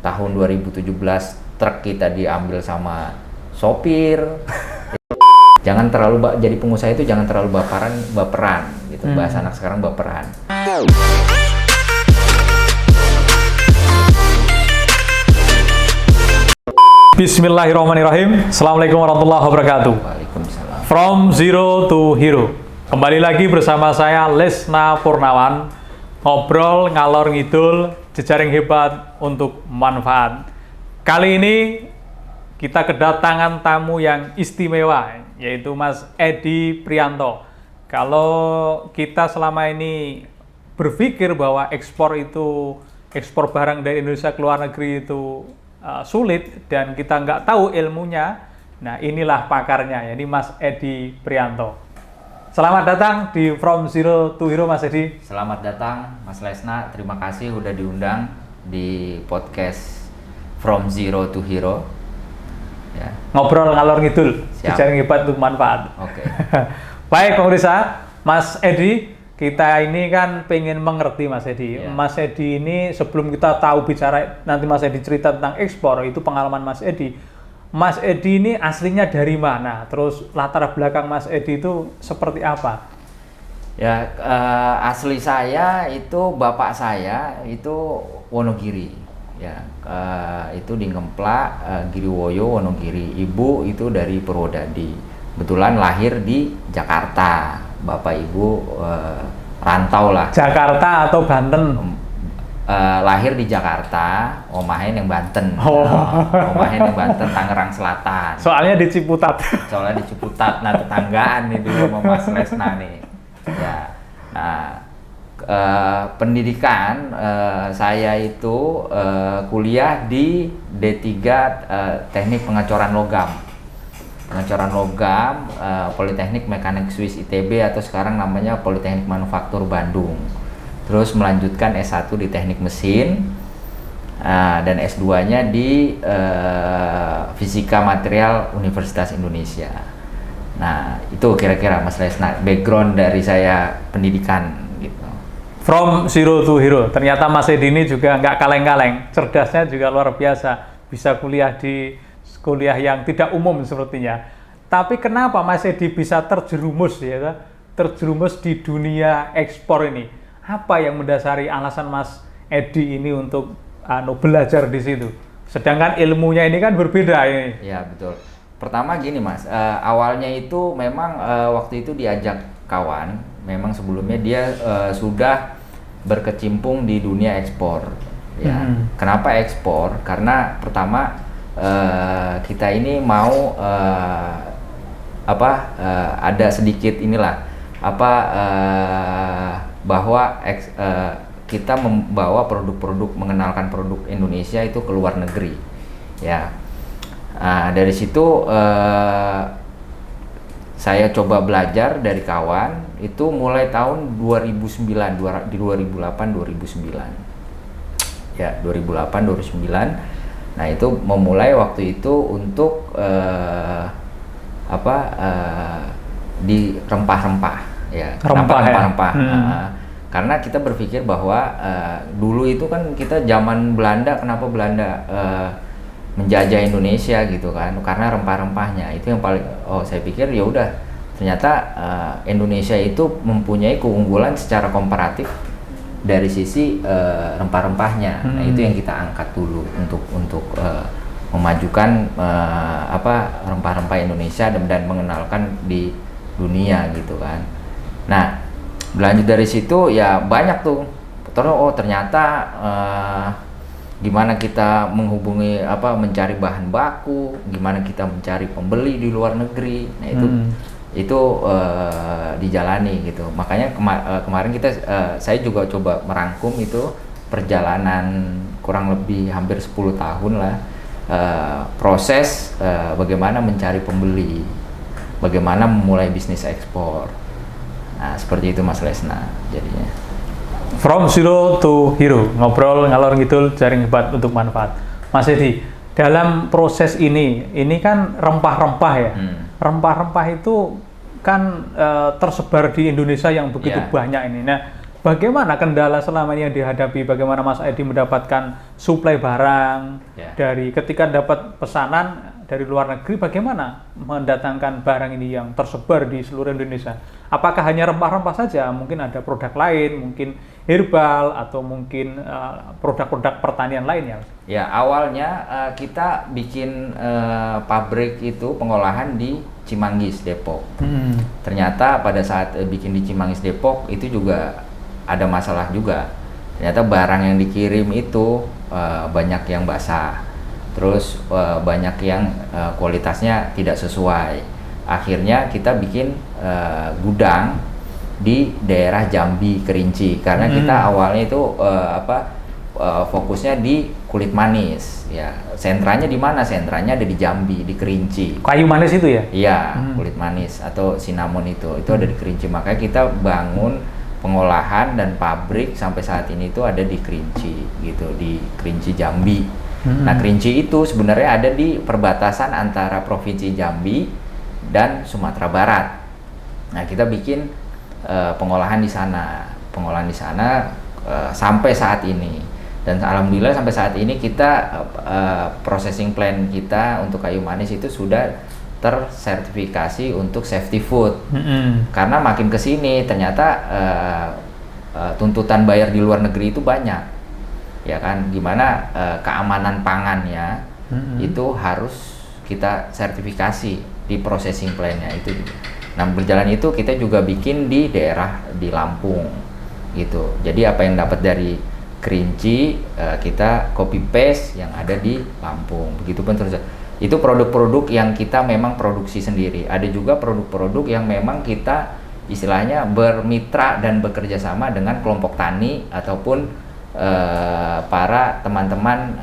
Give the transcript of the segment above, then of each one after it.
tahun 2017 truk kita diambil sama sopir. Jangan terlalu jadi pengusaha itu jangan terlalu baperan gitu. Bahasa anak sekarang baperan. Bismillahirrahmanirrahim. Assalamualaikum warahmatullahi wabarakatuh. Waalaikumsalam. From Zero to Hero. Kembali lagi bersama saya Lesna Purnawan. Ngobrol ngalor ngidul, jejaring hebat untuk manfaat. Kali ini kita kedatangan tamu yang istimewa, yaitu Mas Edi Prianto. Kalau kita selama ini berpikir bahwa ekspor barang dari Indonesia ke luar negeri itu sulit dan kita nggak tahu ilmunya, nah inilah pakarnya, yakni Mas Edi Prianto. Selamat datang di From Zero to Hero, Mas Edi. Selamat datang, Mas Lesna. Terima kasih udah diundang di podcast From Zero to Hero. Ya. Ngobrol ngalor ngidul, jejaring hebat untuk manfaat. Oke. Baik, pemirsa, Mas Edi, kita ini kan pengen mengerti Mas Edi. Yeah. Mas Edi ini sebelum kita tahu bicara, nanti Mas Edi cerita tentang ekspor, itu pengalaman Mas Edi. Mas Edi ini aslinya dari mana? Terus latar belakang Mas Edi itu seperti apa? Ya, asli saya itu bapak saya itu Wonogiri. Ya, itu di Ngemplak, Giriwoyo, Wonogiri. Ibu itu dari Purwodadi. Kebetulan lahir di Jakarta. Bapak ibu rantau lah. Jakarta atau Banten? Lahir di Jakarta, omahen yang Banten. Oh. Omahen yang Banten, Tangerang Selatan. Soalnya di Ciputat. Soalnya di Ciputat, nah tetanggaan nih dulu sama Mas Lesna nih. Ya, nah pendidikan saya itu kuliah di D3 Teknik Pengacoran Logam. Pengacoran Logam, Politeknik Mekanik Swiss ITB atau sekarang namanya Politeknik Manufaktur Bandung. Terus melanjutkan S1 di Teknik Mesin dan S2-nya di Fisika Material Universitas Indonesia. Nah, itu kira-kira Mas Lesna background dari saya pendidikan gitu. From Zero to Hero. Ternyata Mas Edi ini juga nggak kaleng-kaleng, cerdasnya juga luar biasa. Bisa kuliah di kuliah yang tidak umum sepertinya. Tapi kenapa Mas Edi bisa terjerumus di dunia ekspor ini? Apa yang mendasari alasan Mas Edi ini untuk belajar di situ? Sedangkan ilmunya ini kan berbeda ini. Ya, betul. Pertama gini Mas, awalnya itu memang waktu itu diajak kawan, memang sebelumnya dia sudah berkecimpung di dunia ekspor. Ya. Kenapa ekspor? Karena pertama kita ini mau ada sedikit bahwa kita membawa produk-produk, mengenalkan produk Indonesia itu ke luar negeri, ya. Dari situ saya coba belajar dari kawan, itu mulai tahun 2009, di 2008-2009, ya 2008-2009. Nah itu memulai waktu itu untuk di rempah-rempah, ya. Rempah-rempah. Karena kita berpikir bahwa dulu itu kan kita zaman Belanda, kenapa Belanda menjajah Indonesia gitu kan? Karena rempah-rempahnya itu yang paling. Saya pikir ya udah, ternyata Indonesia itu mempunyai keunggulan secara komparatif dari sisi rempah-rempahnya. Nah itu yang kita angkat dulu untuk memajukan rempah-rempah Indonesia dan mengenalkan di dunia gitu kan. Nah berlanjut dari situ ya banyak tuh. Terus ternyata gimana kita menghubungi mencari bahan baku, gimana kita mencari pembeli di luar negeri. Nah itu dijalani gitu. Makanya kemarin saya juga coba merangkum itu perjalanan kurang lebih hampir 10 tahun lah, proses bagaimana mencari pembeli, bagaimana memulai bisnis ekspor. Nah seperti itu Mas Lesna jadinya. From Zero to Hero, ngobrol ngalor ngidul, jaring hebat untuk manfaat. Mas Edi, dalam proses ini kan rempah-rempah ya. Rempah-rempah itu kan tersebar di Indonesia yang begitu banyak ini. Nah, Bagaimana kendala selama ini yang dihadapi? Bagaimana Mas Edi mendapatkan suplai barang dari ketika dapat pesanan dari luar negeri? Bagaimana mendatangkan barang ini yang tersebar di seluruh Indonesia? Apakah hanya rempah-rempah saja? Mungkin ada produk lain, mungkin herbal atau mungkin produk-produk pertanian lainnya? Ya, awalnya kita bikin pabrik itu pengolahan di Cimanggis, Depok. Ternyata pada saat bikin di Cimanggis, Depok itu juga ada masalah juga. Ternyata barang yang dikirim itu banyak yang basah, terus banyak yang kualitasnya tidak sesuai. Akhirnya kita bikin gudang di daerah Jambi, Kerinci, karena kita awalnya itu fokusnya di kulit manis. Ya, sentranya di mana? Sentranya ada di Jambi, di Kerinci. Kayu manis itu ya? Iya, kulit manis atau cinnamon itu ada di Kerinci. Makanya kita bangun pengolahan dan pabrik sampai saat ini itu ada di Kerinci gitu, di Kerinci Jambi. Nah, Kerinci itu sebenarnya ada di perbatasan antara Provinsi Jambi dan Sumatera Barat. Nah, kita bikin pengolahan di sana sampai saat ini. Dan alhamdulillah sampai saat ini kita processing plant kita untuk kayu manis itu sudah tersertifikasi untuk safety food. Karena makin kesini ternyata tuntutan bayar di luar negeri itu banyak, ya kan? Gimana keamanan pangannya itu harus kita sertifikasi di processing plant-nya itu. Nah, berjalan itu kita juga bikin di daerah di Lampung gitu. Jadi apa yang dapat dari Kerinci kita copy paste yang ada di Lampung. Begitupun terus. Itu produk-produk yang kita memang produksi sendiri. Ada juga produk-produk yang memang kita istilahnya bermitra dan bekerja sama dengan kelompok tani ataupun para teman-teman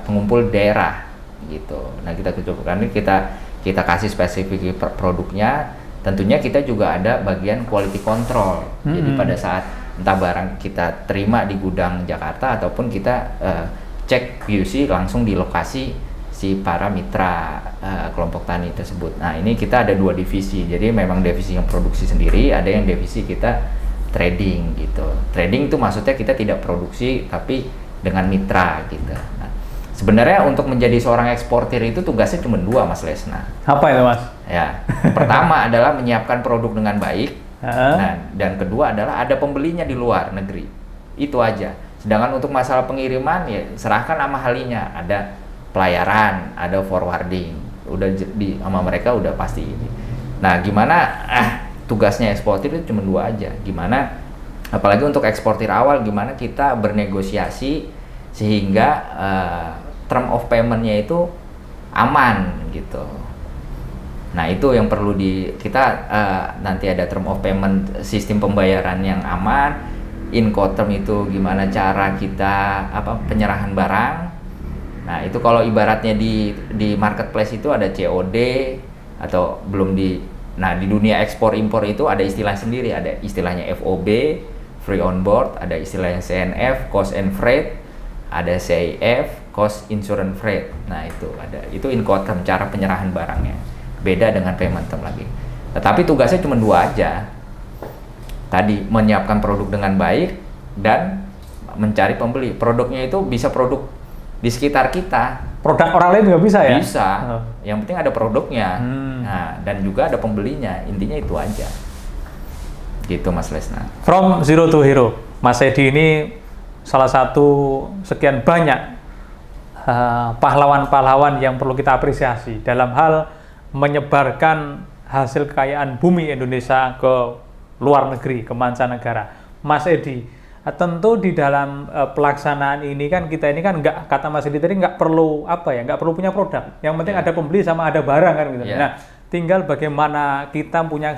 pengumpul daerah gitu. Nah, kita kasih spesifik produknya. Tentunya kita juga ada bagian quality control. Jadi pada saat entah barang kita terima di gudang Jakarta ataupun kita cek QC langsung di lokasi si para mitra kelompok tani tersebut. Nah, ini kita ada 2 divisi. Jadi memang divisi yang produksi sendiri, ada yang divisi kita trading gitu. Trading itu maksudnya kita tidak produksi tapi dengan mitra gitu. Nah, sebenarnya untuk menjadi seorang eksportir itu tugasnya cuma 2, Mas Lesna. Apa itu, Mas? Ya, pertama adalah menyiapkan produk dengan baik. Nah, dan kedua adalah ada pembelinya di luar negeri. Itu aja. Sedangkan untuk masalah pengiriman ya serahkan sama halinya. Ada pelayaran, ada forwarding, udah sama mereka udah pasti ini. Nah, gimana tugasnya eksportir itu cuma 2 aja. Gimana apalagi untuk eksportir awal, gimana kita bernegosiasi sehingga term of payment-nya itu aman gitu. Nah, itu yang perlu kita nanti ada term of payment, sistem pembayaran yang aman, Incoterm itu gimana cara kita penyerahan barang. Nah, itu kalau ibaratnya di marketplace itu ada COD atau belum nah, di dunia ekspor impor itu ada istilah sendiri, ada istilahnya FOB, free on board, ada istilahnya CNF, cost and freight, ada CIF, cost insurance freight. Nah, itu Incoterm cara penyerahan barangnya. Beda dengan payment term lagi. Tetapi tugasnya cuma 2 aja. Tadi menyiapkan produk dengan baik dan mencari pembeli. Produknya itu bisa produk di sekitar kita. Produk orang lain juga bisa ya? Bisa. Yang penting ada produknya. Nah, dan juga ada pembelinya. Intinya itu aja. Gitu, Mas Lesna. From zero to hero. Mas Edi ini salah satu sekian banyak pahlawan-pahlawan yang perlu kita apresiasi dalam hal menyebarkan hasil kekayaan bumi Indonesia ke luar negeri, ke mancanegara. Mas Edi, tentu di dalam pelaksanaan ini kan kita ini kan nggak, kata Mas Edi tadi nggak perlu nggak perlu punya produk. Yang penting ada pembeli sama ada barang kan gitu. Nah, tinggal bagaimana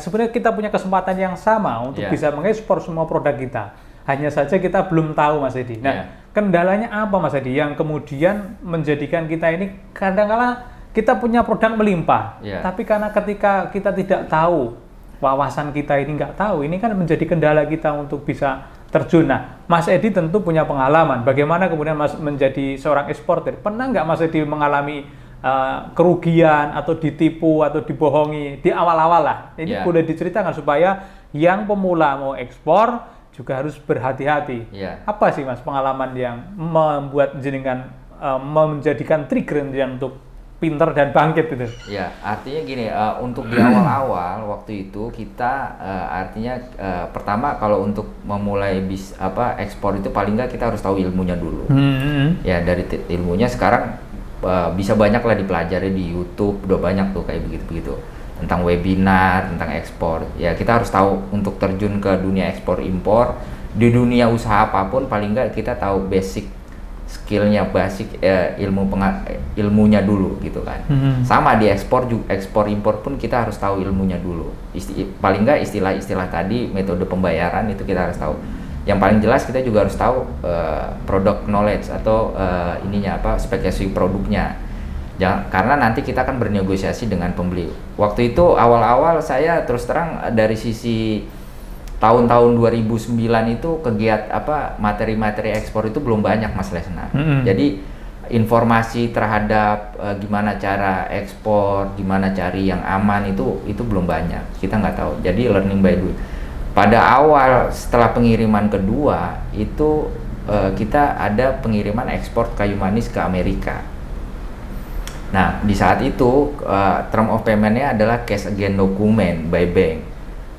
sebenarnya kita punya kesempatan yang sama untuk bisa mengekspor semua produk kita. Hanya saja kita belum tahu, Mas Edi. Nah, kendalanya apa, Mas Edi, yang kemudian menjadikan kita ini kadang-kala kita punya produk melimpah, tapi karena ketika kita tidak tahu, wawasan kita ini nggak tahu, ini kan menjadi kendala kita untuk bisa terjun. Nah, Mas Edi tentu punya pengalaman. Bagaimana kemudian Mas menjadi seorang eksportir? Pernah nggak Mas Edi mengalami kerugian atau ditipu atau dibohongi di awal-awal lah? Ini boleh diceritakan supaya yang pemula mau ekspor juga harus berhati-hati. Ya. Apa sih Mas pengalaman yang membuat jenengan menjadikan trigger jenengan untuk pinter dan bangkit gitu? Ya, artinya gini, untuk di awal-awal waktu itu kita artinya pertama kalau untuk memulai ekspor itu paling nggak kita harus tahu ilmunya dulu. Ya, dari ilmunya sekarang bisa banyak lah dipelajari di YouTube, udah banyak tuh kayak begitu-begitu tentang webinar, tentang ekspor. Ya, kita harus tahu untuk terjun ke dunia ekspor impor di dunia usaha apapun paling nggak kita tahu basic skillnya, basic ilmunya dulu gitu kan. Sama di ekspor impor pun kita harus tahu ilmunya dulu. Paling nggak istilah-istilah tadi, metode pembayaran itu kita harus tahu. Yang paling jelas kita juga harus tahu product knowledge atau spesifikasi produknya. Karena nanti kita akan bernegosiasi dengan pembeli. Waktu itu awal-awal saya terus terang dari sisi tahun-tahun 2009 itu materi-materi ekspor itu belum banyak Mas Lesna. Jadi informasi terhadap gimana cara ekspor, gimana cari yang aman itu belum banyak. Kita nggak tahu. Jadi learning by doing. Pada awal setelah pengiriman kedua itu kita ada pengiriman ekspor kayu manis ke Amerika. Nah, di saat itu term of payment-nya adalah cash again document by bank.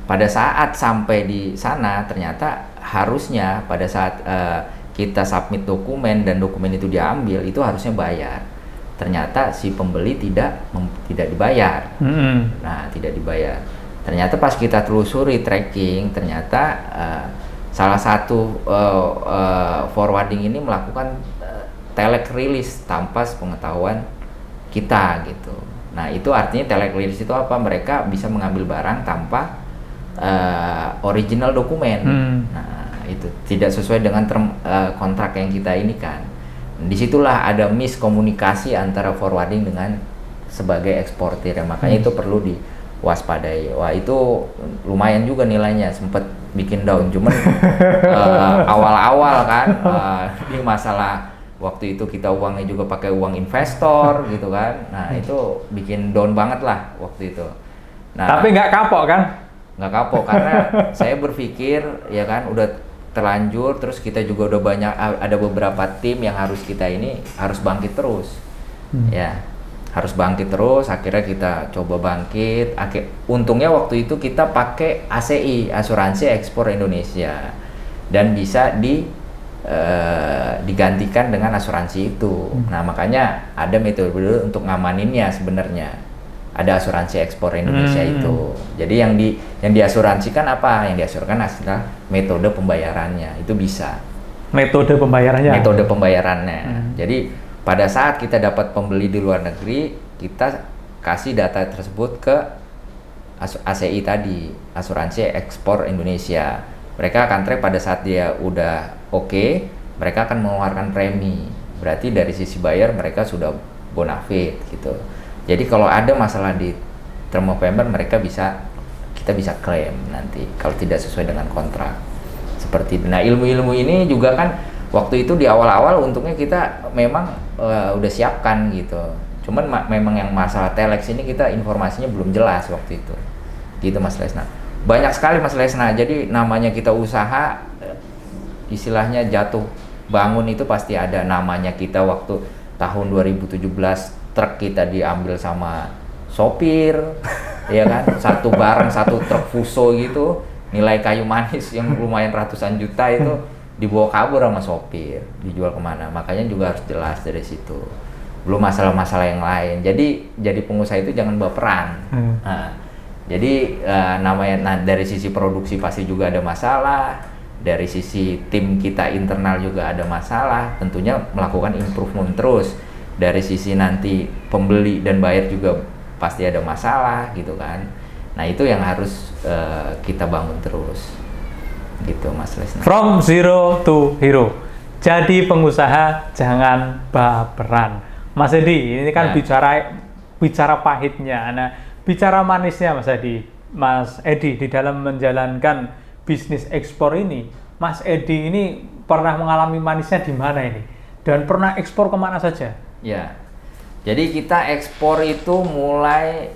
Pada saat sampai di sana ternyata harusnya pada saat kita submit dokumen dan dokumen itu diambil itu harusnya bayar. Ternyata si pembeli tidak dibayar. Nah, tidak dibayar. Ternyata pas kita telusuri tracking ternyata salah satu forwarding ini melakukan telek release tanpa pengetahuan kita gitu. Nah, itu artinya telek release itu apa? Mereka bisa mengambil barang tanpa original dokumen. Nah, itu tidak sesuai dengan term kontrak yang kita ini kan. Disitulah ada miskomunikasi antara forwarding dengan sebagai eksportir. Makanya itu perlu diwaspadai. Wah, itu lumayan juga nilainya, sempat bikin down. Cuman awal-awal kan ini masalah waktu itu kita uangnya juga pakai uang investor gitu kan. Nah, itu bikin down banget lah waktu itu. Nah, tapi nggak kapok kan? Nggak kapok karena saya berpikir ya kan udah terlanjur, terus kita juga udah banyak, ada beberapa tim yang harus bangkit terus. Ya, harus bangkit terus. Akhirnya kita coba bangkit. Untungnya waktu itu kita pakai ACI, Asuransi Ekspor Indonesia, dan bisa digantikan dengan asuransi itu. Nah, makanya ada metode untuk ngamaninnya sebenarnya. Ada asuransi ekspor Indonesia itu. Jadi yang diasuransikan apa? Yang diasuransikan adalah metode pembayarannya. Itu bisa. Metode pembayarannya. Metode pembayarannya. Jadi pada saat kita dapat pembeli di luar negeri, kita kasih data tersebut ke ACI tadi, Asuransi Ekspor Indonesia. Mereka akan track pada saat dia udah oke, mereka akan mengeluarkan premi. Berarti dari sisi buyer mereka sudah bonafide gitu. Jadi kalau ada masalah di term of payment kita bisa klaim nanti kalau tidak sesuai dengan kontrak. Seperti itu. Nah, ilmu-ilmu ini juga kan waktu itu di awal-awal untungnya kita memang udah siapkan gitu. Cuman memang yang masalah telex ini kita informasinya belum jelas waktu itu. Gitu Mas Lesna. Banyak sekali Mas Lesna. Jadi namanya kita usaha istilahnya jatuh bangun itu pasti ada namanya kita waktu tahun 2017 truk kita diambil sama sopir, ya kan, satu truk Fuso gitu, nilai kayu manis yang lumayan ratusan juta itu dibawa kabur sama sopir, dijual kemana. Makanya juga harus jelas dari situ. Belum masalah-masalah yang lain. Jadi pengusaha itu jangan baperan. Nah, jadi dari sisi produksi pasti juga ada masalah, dari sisi tim kita internal juga ada masalah. Tentunya melakukan improvement terus. Dari sisi nanti pembeli dan buyer juga pasti ada masalah gitu kan. Nah, itu yang harus kita bangun terus gitu Mas Lesna. From zero to hero. Jadi pengusaha jangan baperan. Mas Edi, ini kan bicara pahitnya. Nah, bicara manisnya Mas Edi di dalam menjalankan bisnis ekspor ini, Mas Edi ini pernah mengalami manisnya di mana ini? Dan pernah ekspor kemana saja? Ya, jadi kita ekspor itu mulai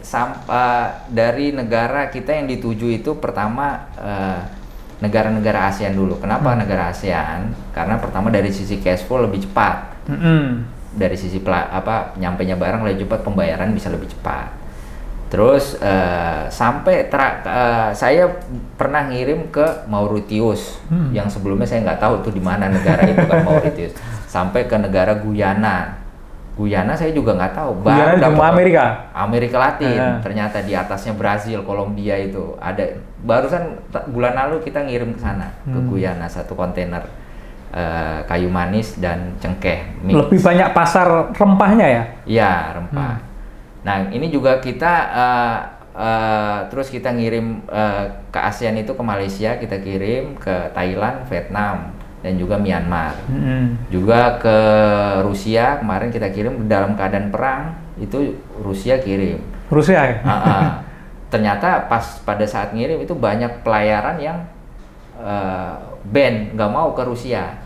dari negara kita yang dituju itu pertama negara-negara ASEAN dulu. Kenapa negara ASEAN? Karena pertama dari sisi cash flow lebih cepat. Dari sisi nyampainya barang lebih cepat, pembayaran bisa lebih cepat. Terus saya pernah ngirim ke Mauritius yang sebelumnya saya nggak tahu tuh di mana negara itu kan Mauritius. Sampai ke negara Guyana. Guyana saya juga nggak tahu. Baru dapat Amerika Latin. Ternyata di atasnya Brazil, Kolombia itu ada. Barusan bulan lalu kita ngirim ke sana ke Guyana 1 kontainer kayu manis dan cengkeh. Mix. Lebih banyak pasar rempahnya ya? Iya, rempah. Nah ini juga kita terus kita ngirim ke ASEAN itu ke Malaysia, kita kirim ke Thailand, Vietnam, dan juga Myanmar. Juga ke Rusia kemarin kita kirim dalam keadaan perang, itu Rusia kirim. Rusia ya? Ternyata pada saat ngirim itu banyak pelayaran yang ban, nggak mau ke Rusia.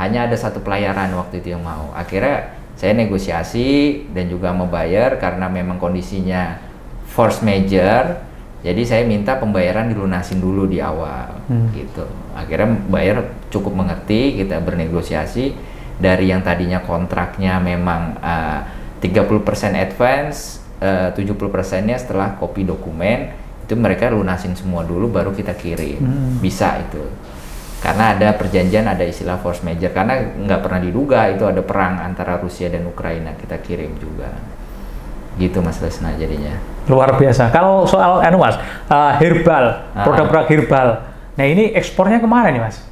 Hanya ada 1 pelayaran waktu itu yang mau. Akhirnya saya negosiasi dan juga membayar karena memang kondisinya force major. Jadi saya minta pembayaran dilunasin dulu di awal, gitu. Akhirnya bayar cukup mengerti, kita bernegosiasi dari yang tadinya kontraknya memang 30% advance, 70%-nya setelah copy dokumen, itu mereka lunasin semua dulu baru kita kirim. Bisa itu. Karena ada perjanjian, ada istilah force major, karena nggak pernah diduga itu ada perang antara Rusia dan Ukraina, kita kirim juga. Gitu Mas Lesna jadinya. Luar biasa. Kalau soal Mas, herbal, produk-produk herbal. Nah ini ekspornya kemana nih Mas?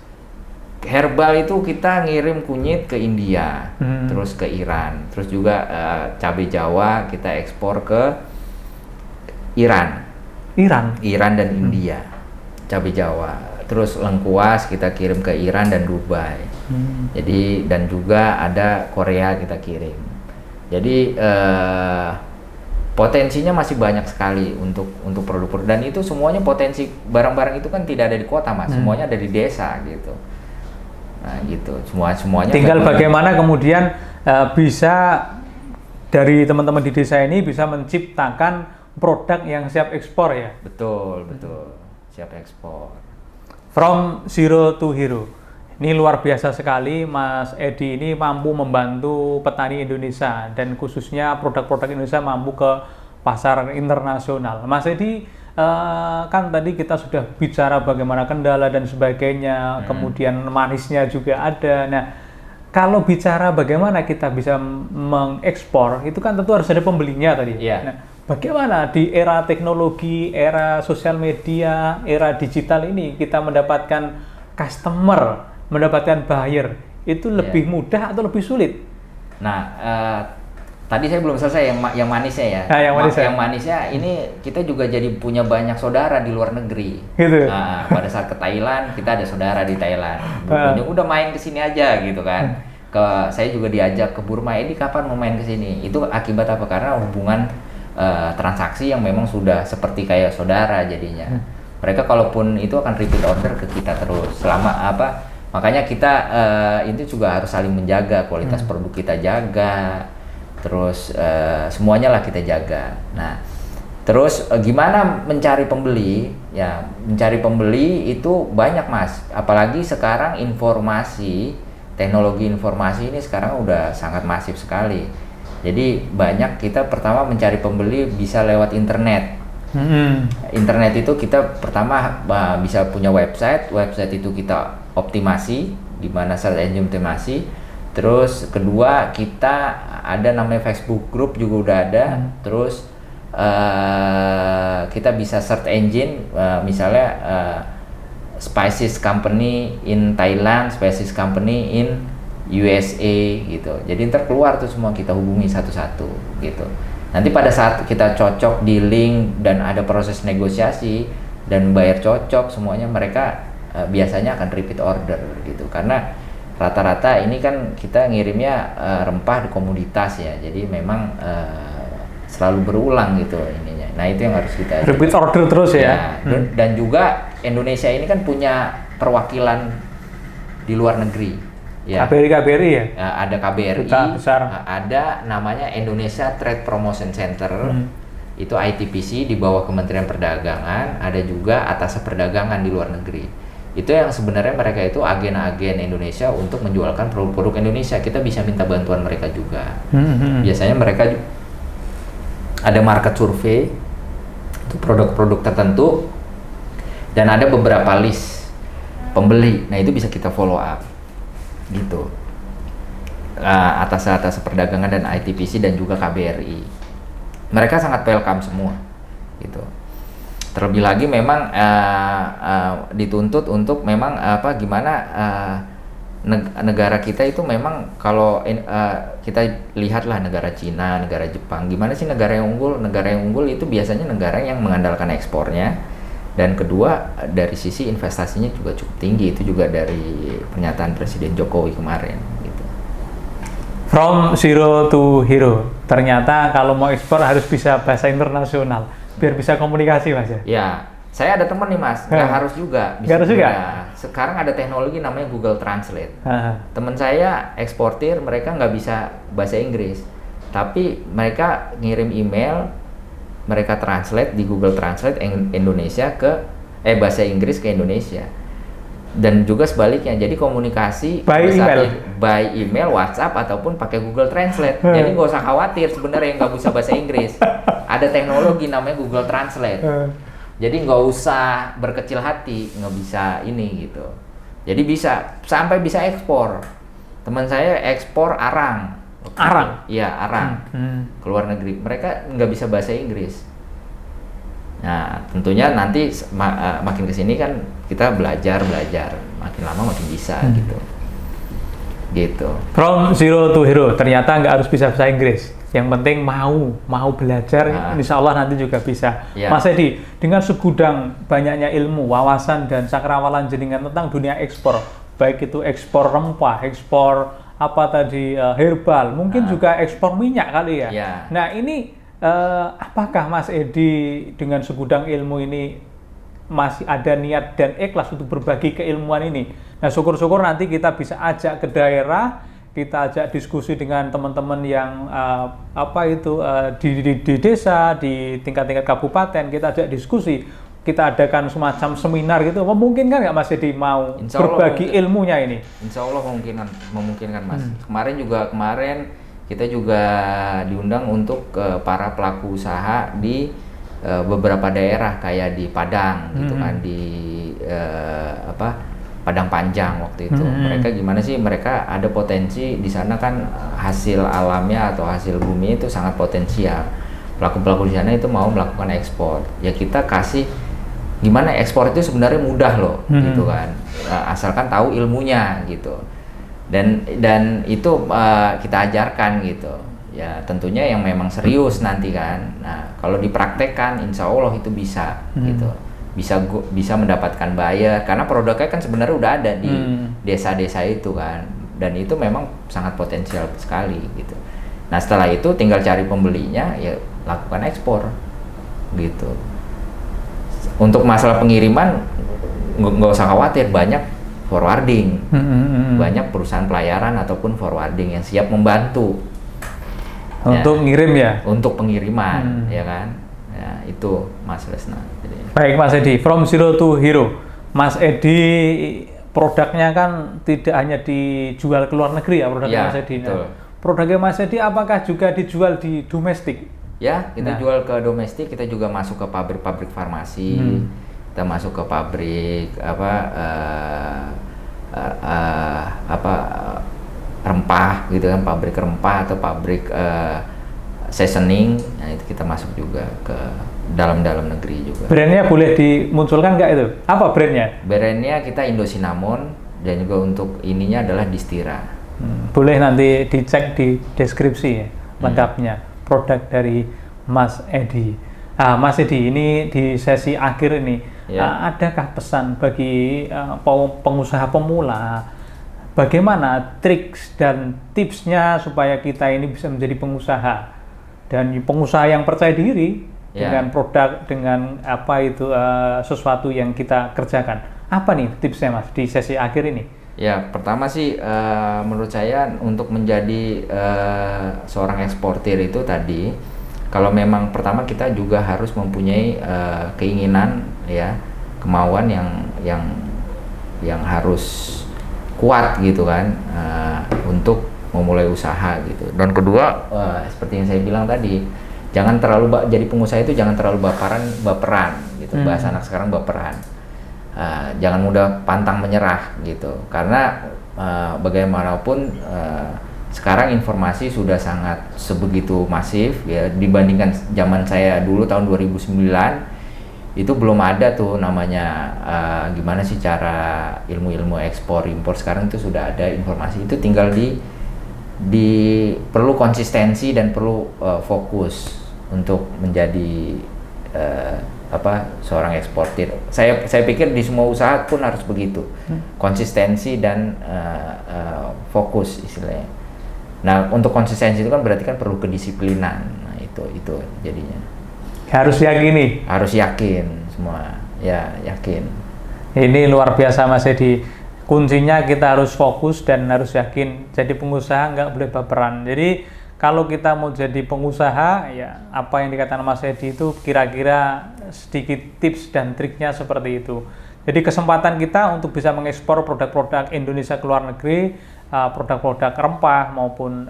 Herbal itu kita ngirim kunyit ke India, terus ke Iran, terus juga cabai Jawa kita ekspor ke Iran dan India, cabai Jawa. Terus lengkuas kita kirim ke Iran dan Dubai. Jadi dan juga ada Korea kita kirim. Jadi potensinya masih banyak sekali untuk produk-produk, dan itu semuanya potensi barang-barang itu kan tidak ada di kota Mas, semuanya ada di desa gitu. Nah gitu, semuanya. Tinggal bagaimana kemudian bisa dari teman-teman di desa ini bisa menciptakan produk yang siap ekspor ya. Betul, siap ekspor. From zero to hero. Ini luar biasa sekali, Mas Edi ini mampu membantu petani Indonesia dan khususnya produk-produk Indonesia mampu ke pasar internasional. Mas Edi, kan tadi kita sudah bicara bagaimana kendala dan sebagainya, kemudian manisnya juga ada. Nah, kalau bicara bagaimana kita bisa mengekspor, itu kan tentu harus ada pembelinya tadi. Yeah. Nah, bagaimana di era teknologi, era sosial media, era digital ini kita mendapatkan customer, mendapatkan buyer, itu lebih mudah atau lebih sulit? Nah, tadi saya belum selesai yang manisnya ya. Yang manisnya ini kita juga jadi punya banyak saudara di luar negeri. Gitu. Nah, pada saat ke Thailand, kita ada saudara di Thailand. Udah main ke sini aja gitu kan. Saya juga diajak ke Burma, ini kapan mau main ke sini? Itu akibat apa? Karena hubungan transaksi yang memang sudah seperti kayak saudara jadinya. Mereka kalaupun itu akan repeat order ke kita terus selama makanya kita itu juga harus saling menjaga kualitas produk kita, jaga terus semuanya lah kita jaga. Nah terus gimana mencari pembeli ya, mencari pembeli itu banyak Mas, apalagi sekarang teknologi informasi ini sekarang udah sangat masif sekali. Jadi banyak kita pertama mencari pembeli bisa lewat internet. Internet itu kita pertama bisa punya website itu kita optimasi, di mana search engine optimasi. Terus kedua kita ada namanya Facebook group juga udah ada. Terus kita bisa search engine misalnya spices company in Thailand, spices company in USA gitu. Jadi ntar keluar tuh semua, kita hubungi satu-satu gitu. Nanti pada saat kita cocok di link dan ada proses negosiasi dan bayar cocok semuanya, mereka biasanya akan repeat order gitu. Karena rata-rata ini kan kita ngirimnya rempah di komoditas ya. Jadi memang selalu berulang gitu ininya. Nah, itu yang harus kita repeat order terus ya. Dan juga Indonesia ini kan punya perwakilan di luar negeri. Ya. KBRI ya? Ada KBRI, ada namanya Indonesia Trade Promotion Center, itu ITPC di bawah Kementerian Perdagangan, ada juga Atas Perdagangan di luar negeri. Itu yang sebenarnya mereka itu agen-agen Indonesia untuk menjualkan produk-produk Indonesia. Kita bisa minta bantuan mereka juga. Biasanya mereka ada market survei untuk produk-produk tertentu dan ada beberapa list pembeli. Nah itu bisa kita follow up gitu. Atas perdagangan dan ITPC dan juga KBRI. Mereka sangat welcome semua gitu. Terlebih lagi memang dituntut untuk memang gimana negara kita itu memang kalau kita lihatlah negara Cina, negara Jepang, gimana sih negara yang unggul? Negara yang unggul itu biasanya negara yang mengandalkan ekspornya, dan kedua dari sisi investasinya juga cukup tinggi. Itu juga dari pernyataan Presiden Jokowi kemarin gitu. From zero to hero. Ternyata kalau mau ekspor harus bisa bahasa internasional biar bisa komunikasi, Mas ya. Ya, saya ada teman nih Mas, nggak harus juga. Nggak harus juga. Sekarang ada teknologi namanya Google Translate. Teman saya eksportir, mereka nggak bisa bahasa Inggris, tapi mereka ngirim email, mereka translate di Google Translate Indonesia ke bahasa Inggris ke Indonesia. Dan juga sebaliknya, jadi komunikasi by email, WhatsApp ataupun pakai Google Translate. Jadi nggak usah khawatir sebenarnya nggak bisa bahasa Inggris. Ada teknologi namanya Google Translate. Jadi nggak usah berkecil hati, nggak bisa ini gitu. Jadi bisa sampai bisa ekspor. Teman saya ekspor arang. Arang? Iya arang. Ke luar negeri. Mereka nggak bisa bahasa Inggris. Nah, tentunya nanti makin kesini kan kita belajar, makin lama makin bisa gitu. From zero to hero, ternyata nggak harus bisa bahasa Inggris. Yang penting mau belajar, insya Allah nanti juga bisa. Ya. Mas Edi, dengan segudang banyaknya ilmu, wawasan dan cakrawalan jenengan tentang dunia ekspor, baik itu ekspor rempah, ekspor herbal, mungkin juga ekspor minyak kali ya. Ya. Nah ini apakah Mas Edi dengan segudang ilmu ini masih ada niat dan ikhlas untuk berbagi keilmuan ini? Nah syukur-syukur nanti kita bisa ajak ke daerah, kita ajak diskusi dengan teman-teman yang di desa, di tingkat-tingkat kabupaten, kita ajak diskusi, kita adakan semacam seminar gitu. Memungkinkan nggak Mas Edi mau berbagi ilmunya ini? Insya Allah memungkinkan Mas. Kemarin kita juga diundang untuk para pelaku usaha di beberapa daerah kayak di Padang gitu kan, di Padang Panjang waktu itu. Mereka gimana sih, mereka ada potensi di sana kan, hasil alamnya atau hasil bumi itu sangat potensial. Pelaku-pelaku di sana itu mau melakukan ekspor. Ya kita kasih gimana ekspor itu sebenarnya mudah loh gitu kan. Asalkan tahu ilmunya gitu. Dan itu kita ajarkan gitu ya, tentunya yang memang serius nanti kan. Nah kalau dipraktekkan insya Allah itu bisa gitu, bisa mendapatkan buyer karena produknya kan sebenarnya udah ada di desa-desa itu kan, dan itu memang sangat potensial sekali gitu. Nah setelah itu tinggal cari pembelinya, ya lakukan ekspor gitu. Untuk masalah pengiriman nggak usah khawatir, banyak forwarding, banyak perusahaan pelayaran ataupun forwarding yang siap membantu untuk ngirim ya, untuk pengiriman ya kan. Ya itu Mas Lesna. Baik Mas Edi, from zero to hero, Mas Edi produknya kan tidak hanya dijual ke luar negeri ya produknya Mas Edi. Nah, produknya Mas Edi apakah juga dijual di domestik? Ya, kita jual ke domestik, kita juga masuk ke pabrik-pabrik farmasi. Kita masuk ke pabrik rempah gitu kan, pabrik rempah atau pabrik seasoning. Nah itu kita masuk juga ke dalam negeri juga. Brandnya boleh dimunculkan nggak itu? Apa brandnya? Brandnya kita Indocinnamon, dan juga untuk ininya adalah Distira. Boleh nanti dicek di deskripsi ya, lengkapnya produk dari Mas Edi. Mas Edi, ini di sesi akhir ini, adakah pesan bagi pengusaha pemula? Bagaimana triks dan tipsnya supaya kita ini bisa menjadi pengusaha? Dan pengusaha yang percaya diri dengan produk, dengan sesuatu yang kita kerjakan. Apa nih tipsnya Mas di sesi akhir ini? Ya, pertama sih menurut saya untuk menjadi seorang eksportir itu tadi, kalau memang pertama kita juga harus mempunyai keinginan ya, kemauan yang yang harus kuat gitu kan untuk memulai usaha gitu. Dan kedua seperti yang saya bilang tadi, jangan terlalu jadi pengusaha itu jangan terlalu baperan gitu. Bahasa anak sekarang baperan. Jangan mudah pantang menyerah gitu. Karena bagaimanapun sekarang informasi sudah sangat sebegitu masif ya, dibandingkan zaman saya dulu tahun 2009 itu belum ada tuh namanya gimana sih cara ilmu-ilmu ekspor impor. Sekarang itu sudah ada informasi, itu tinggal perlu konsistensi dan perlu fokus untuk menjadi seorang eksportir. Saya pikir di semua usaha pun harus begitu, konsistensi dan fokus istilahnya. Nah, untuk konsistensi itu kan berarti kan perlu kedisiplinan. Nah, itu jadinya. Harus yakini. Harus yakin semua. Ya, yakin. Ini luar biasa Mas Edi. Kuncinya kita harus fokus dan harus yakin. Jadi pengusaha nggak boleh baperan. Jadi kalau kita mau jadi pengusaha, ya apa yang dikatakan Mas Edi itu kira-kira sedikit tips dan triknya seperti itu. Jadi kesempatan kita untuk bisa mengekspor produk-produk Indonesia ke luar negeri, produk-produk rempah maupun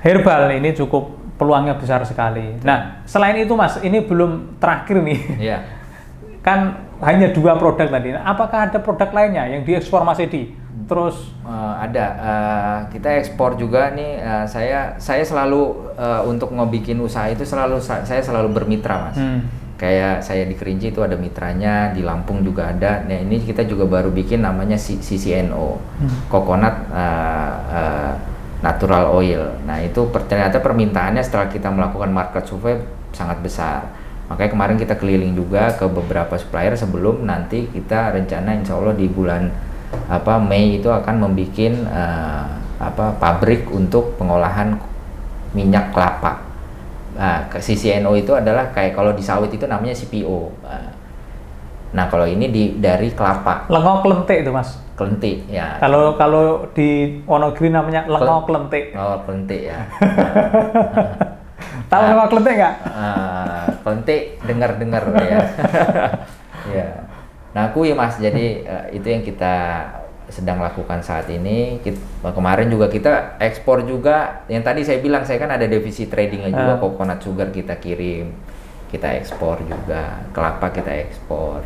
herbal, ini cukup peluangnya besar sekali. Nah, selain itu Mas, ini belum terakhir nih. Iya. Kan hanya 2 produk tadi. Apakah ada produk lainnya yang diekspor Mas Edi? Terus ada. Kita ekspor juga nih. Saya selalu untuk ngebikin usaha itu saya selalu bermitra Mas. Kayak saya di Kerinci itu ada mitranya, di Lampung juga ada. Nah, ini kita juga baru bikin namanya CCNO, Coconut Natural Oil. Nah, itu ternyata permintaannya setelah kita melakukan market survey sangat besar. Makanya kemarin kita keliling juga ke beberapa supplier sebelum nanti kita rencana insya Allah di bulan Mei itu akan membuat pabrik untuk pengolahan minyak kelapa. Nah, CCNO itu adalah kayak kalau di sawit itu namanya CPO. Nah, kalau ini dari kelapa. Lengok lentik itu Mas. Kelentik ya. Kalau di Wonogiri namanya lengok lentik. Oh, kelentik ya. Tahu lengok lentik nggak? Kelentik dengar ya. Ya. Nah, aku ya Mas, jadi itu yang kita sedang lakukan saat ini. Kemarin juga kita ekspor juga. Yang tadi saya bilang, saya kan ada divisi tradingnya juga, coconut sugar kita kirim, kita ekspor juga, kelapa kita ekspor.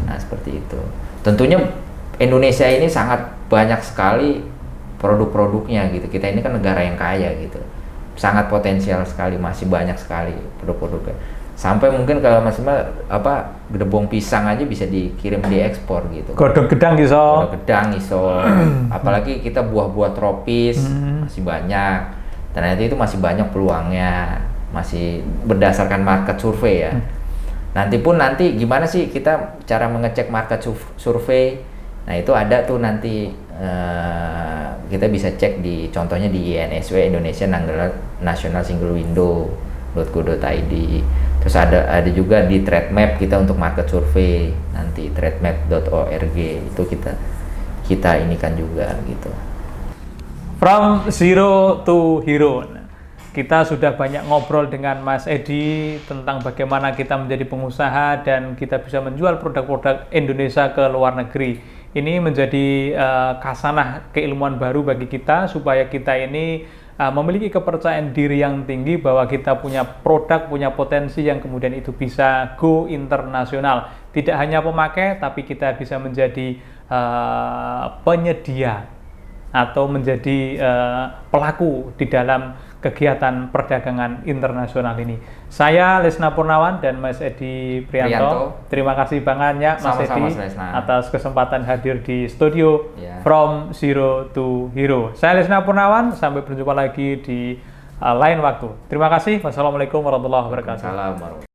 Nah, seperti itu. Tentunya Indonesia ini sangat banyak sekali produk-produknya gitu. Kita ini kan negara yang kaya gitu. Sangat potensial sekali, masih banyak sekali produk-produknya. Sampai mungkin kalau gedebong pisang aja bisa dikirim diekspor gitu. Godong gedang iso. Apalagi kita buah-buah tropis masih banyak. Ternyata itu masih banyak peluangnya. Masih berdasarkan market survei ya. Nanti gimana sih kita cara mengecek market survei? Nah, itu ada tuh nanti kita bisa cek contohnya di INSW, Indonesia National Single Window.go.id. Terus ada juga di TradeMap kita untuk market survey, nanti trademap.org itu kita inikan juga gitu. From zero to hero. Kita sudah banyak ngobrol dengan Mas Edi tentang bagaimana kita menjadi pengusaha dan kita bisa menjual produk-produk Indonesia ke luar negeri. Ini menjadi khasanah keilmuan baru bagi kita supaya kita ini memiliki kepercayaan diri yang tinggi bahwa kita punya produk, punya potensi yang kemudian itu bisa go internasional. Tidak hanya pemakai, tapi kita bisa menjadi penyedia atau menjadi pelaku di dalam kegiatan perdagangan internasional ini. Saya Lesna Purnawan dan Mas Edi Prianto. Terima kasih banyak Mas Edi atas kesempatan hadir di studio From Zero to Hero. Saya Lesna Purnawan, sampai berjumpa lagi di lain waktu. Terima kasih. Wassalamualaikum warahmatullahi wabarakatuh.